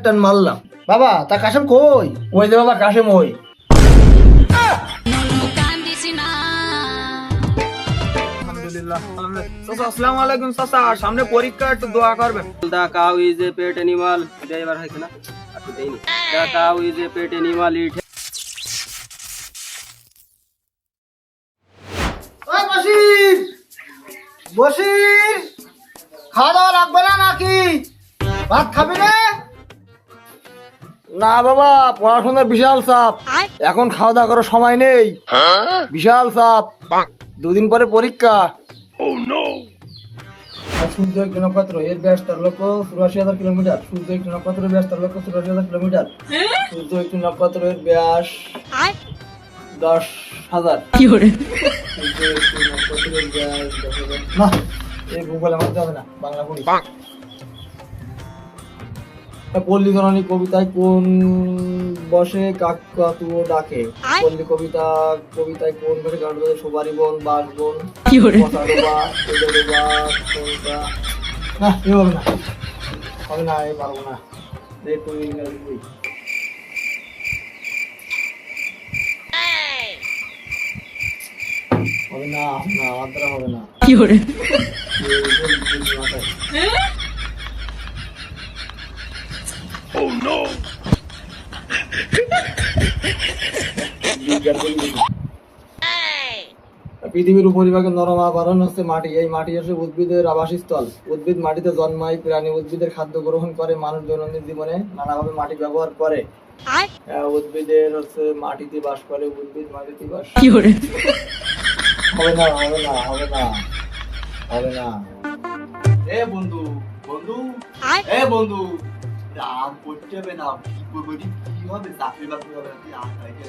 টান মারলাম। বাবা তা কাশেম কই? ওই যে বাবা কাশেম ওই। আলহামদুলিল্লাহ। আসসালামু আলাইকুম চাচা, সামনে পরীক্ষা, একটু দোয়া করবেন। The cow is a pet animal. এবার হয়েছে না? আপনি দেইনি। The cow is a pet animal. ওই বসির, বসির, খাওয়া দাওয়া লাগবে না নাকি? ভাত খাবি রে? না বাবা, পড়াশোনার বিশাল চাপ, এখন খাওয়া দাওয়া করার সময় নেই। বিশাল চাপ, দুদিন পরে পরীক্ষা। সূর্য একটি নক্ষত্র, এর ব্যাস 13,84,000 কিলোমিটার। সূর্য একটি নক্ষত্র, ব্যাস 13,84,000 কিলোমিটার। সূর্য একটি নক্ষত্র, এর ব্যাস 10,000। না, এই গুগল আমার যাবে না, বাংলা পড়ি। পল্লী জননী কবিতায় কোন বসে কাকতুও ডাকে? পল্লী কবিতায় কোন বসে কাকতুও? সুপারি বন, বাঘ বন, পচাডোবা, তেজডোবা, কোনটা? না, এ হবে না, হবে না, এ পারবো না। একটু ইংরেজি বই। হবে না, না, আমার দ্বারা হবে না। কি করে? পৃথিবীর উপরিভাগে নরম আবরণ হচ্ছে মাটি। এই মাটি হচ্ছে উদ্ভিদের আবাসস্থল। উদ্ভিদ মাটিতে জন্মায়, প্রাণী উদ্ভিদের খাদ্য গ্রহণ করে, মানুষ দৈনন্দিন জীবনে নানাভাবে মাটি ব্যবহার করে। উদ্ভিদের হচ্ছে মাটিতে বাস করে, উদ্ভিদ মাটিতে বাস করে। হবে না, হবে না, হবে না, হবে না। এ বন্ধু, বন্ধু, এ বন্ধু, আম পড়তে হবে না, কি করবো, কি হবে, চাকরি বাকরি হবে না, তুই আম খাইতে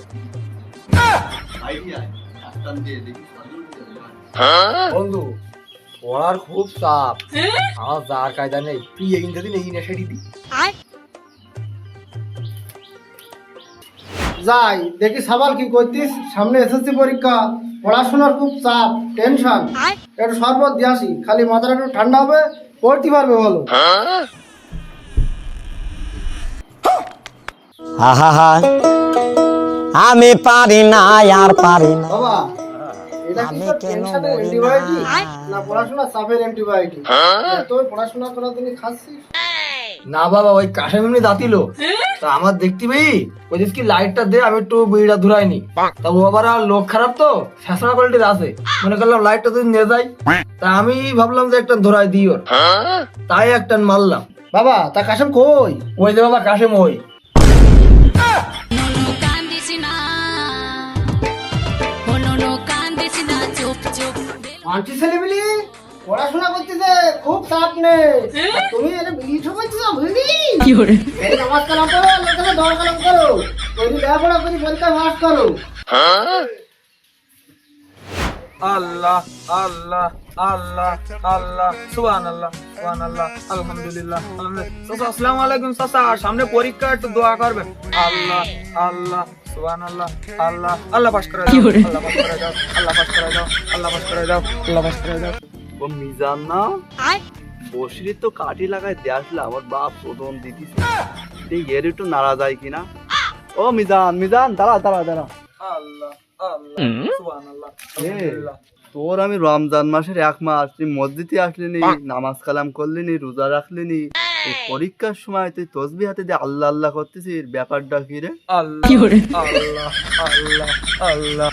আইডিয়া রাস্তান দিয়ে দেখি। বন্ধু, পড়ার খুব চাপ, আমার যার কায়দা নেই। তুই এই দিন এই নেশে দিবি। যাই দেখি সাবাল কি করতিস? সামনে এসএসসি পরীক্ষা, পড়াশোনার খুব চাপ, টেনশন। একটু শরবত দিয়ে আসি, খালি মাথাটা একটু ঠান্ডা হবে, পড়তে পারবে ভালো। আমি পারি না, আর পারি না। বাবা, এটা কি তোর টেনশনের অ্যান্টিবায়োটিক না পড়াশোনার চাপের অ্যান্টিবায়োটিক? তুই পড়াশোনা করার জন্য খাচ্ছিস? না বাবা, ওই কাশেম এমনি দাঁতিল, তা আমার দেখতে পেয়ে ওই যে কি লাইটটা দে, আমি একটু বিড়িটা ধরাইনি। তা ও আবার লোক খারাপ তো, ফ্যাশনা কোয়ালিটির আছে, মনে করলাম লাইটটা যদি নিয়ে যাই, তা আমি ভাবলাম যে একটা ধরাই দিই ওর, তাই একটা মারলাম। বাবা তা কাশেম কই? ওই যে বাবা কাশেম ওই। আন্টি ছেলেবিলি পড়াশোনা করতেছে, খুব চাপ নে। তুমি এটা বিড়ি ঠকাচ্ছিস? বিড়ি কি করে? এই নামাজ কালাম করো, আল্লাহর কাছে দোয়া কালাম করো, তুমি লেখাপড়া করে পরীক্ষায় পাস করো। আল্লাহ আল্লাহ আল্লাহ আল্লাহ, সুবহানাল্লাহ সুবহানাল্লাহ, আলহামদুলিল্লাহ আলহামদুলিল্লাহ। আসসালামু আলাইকুম চাচা, সামনে পরীক্ষা, একটু দোয়া করবেন। আল্লাহ আল্লাহ সুবহানাল্লাহ, আল্লাহ আল্লাহ পাস করে দাও, আল্লাহ পাস করে দাও, আল্লাহ পাস করে দাও, আল্লাহ পাস করে দাও, আল্লাহ পাস করে দাও। ও মিজান না, বসির তো কাঠি লাগায় দিয়ে আসলে আমার বাপ প্রথম দিতেছে, এর একটু নাড়া যায় কিনা। ও মিজান, মিজান, দাঁড়া দাঁড়া দাঁড়া। আল্লাহ আল্লাহ সুবহানাল্লাহ, আলহামদুলিল্লাহ। তোর আমি রমজান মাসের 1 মাস তুই মসজিদে আসলি নি, নামাজ কালাম করলি নি, রোজা রাখলি নি, এই পরীক্ষার সময় তুই তসবিহ হাতে দিয়ে আল্লাহ আল্লাহ করতেছিস, ব্যাপারটা কি রে? আল্লাহ আল্লাহ আল্লাহ আল্লাহ।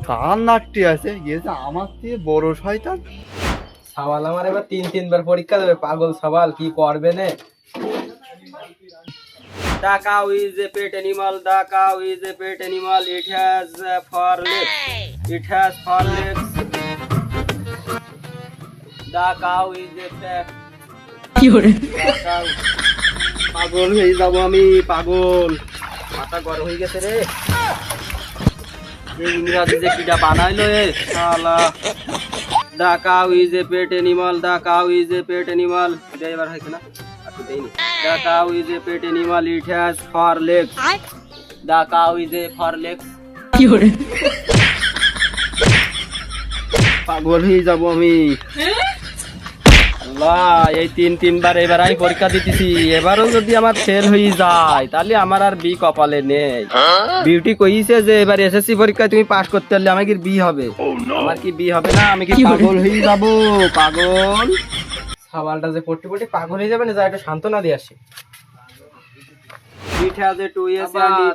কার নাটটি আছে, ইয়ে যে আমার থেকে বড় শয়তান। সাবাল আমার এবার 3-3 বার পরীক্ষা দেবে, পাগল সাবাল, কি করবে নে? The cow is a pet animal. The cow is a pet animal. It has 4 legs. It has 4 legs. The cow is a pet. কি করে? পাগল হয়ে যাবো আমি, পাগল, মাথা গরম হয়ে গেছে রে। এই ইংরাজি যে কিটা বানাইলো এ শালা। The cow is a pet animal. The cow is a pet animal. এটা এবার হয়েছে না? আপনি দেইনি। The cow is a pet animal. It has 4 legs. The cow is a 4 legs. কি করে? পাগল হয়ে যাব আমি। আল্লাহ, এই তিনবার এবার আমি পরীক্ষা দিতেছি, এবারও যদি আমার ফেল হয়ে যায় তাহলে আমার আর বি কপালে নেই। বিউটি কইছে যে এবার এসএসসি পরীক্ষায় তুমি পাশ করতে পারলে আমার কি বি হবে? আমার কি বি হবে না? আমি কি পাগল হয়ে যাব? পাগল সাবালটা যে পড়তে পড়তে পাগল হয়ে যাবে না, যা একটু সান্ত্বনা দিয়ে আসি।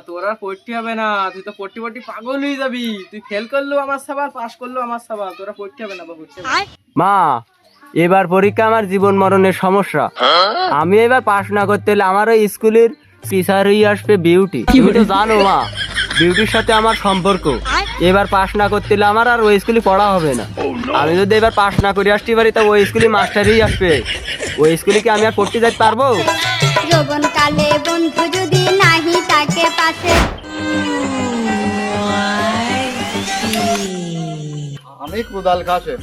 তোর আর পড়তে হবে না, তুই তো পড়তে পাগল হয়ে যাবি। তুই ফেল করলেও আমার সাবাল, পাশ করলেও আমার সাবাল, তোরা পড়তে হবে না। মা, এবার পরীক্ষা আমার জীবন মরণের সমস্যা। আমি এবার পাশ না করতে হলে আমার ওই স্কুলের টিচার হয়ে আসবে বিউটি। তুমি তো জানো মা, বিউটির সাথে আমার সম্পর্ক। এবার পাশ না করতে হলে আমার আর ওই স্কুলে পড়া হবে না। আমি যদি এবার পাশ না করে আসতে পারি তা ওই স্কুলে মাস্টারই আসবে। ওই স্কুলে কি আমি আর পড়তে যেতে পারবো? যৌবন কালে বন্ধু যদি নাহি তাকে পাশে, আমি কোদাল খাসে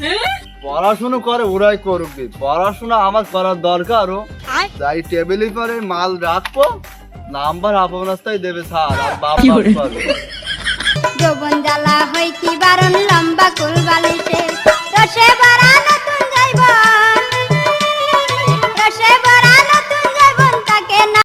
পড়াশোনা করে ওরাই করবে, পড়াশোনা আমার করার দরকারও। যাই টেবিলের পরে মাল রাখবো, নাম্বার আপনার দেবে স্যার, আর বাপ পাবে। যৌবন জ্বালা হয় কি বারণ লম্বা কুল বালিশে, রসে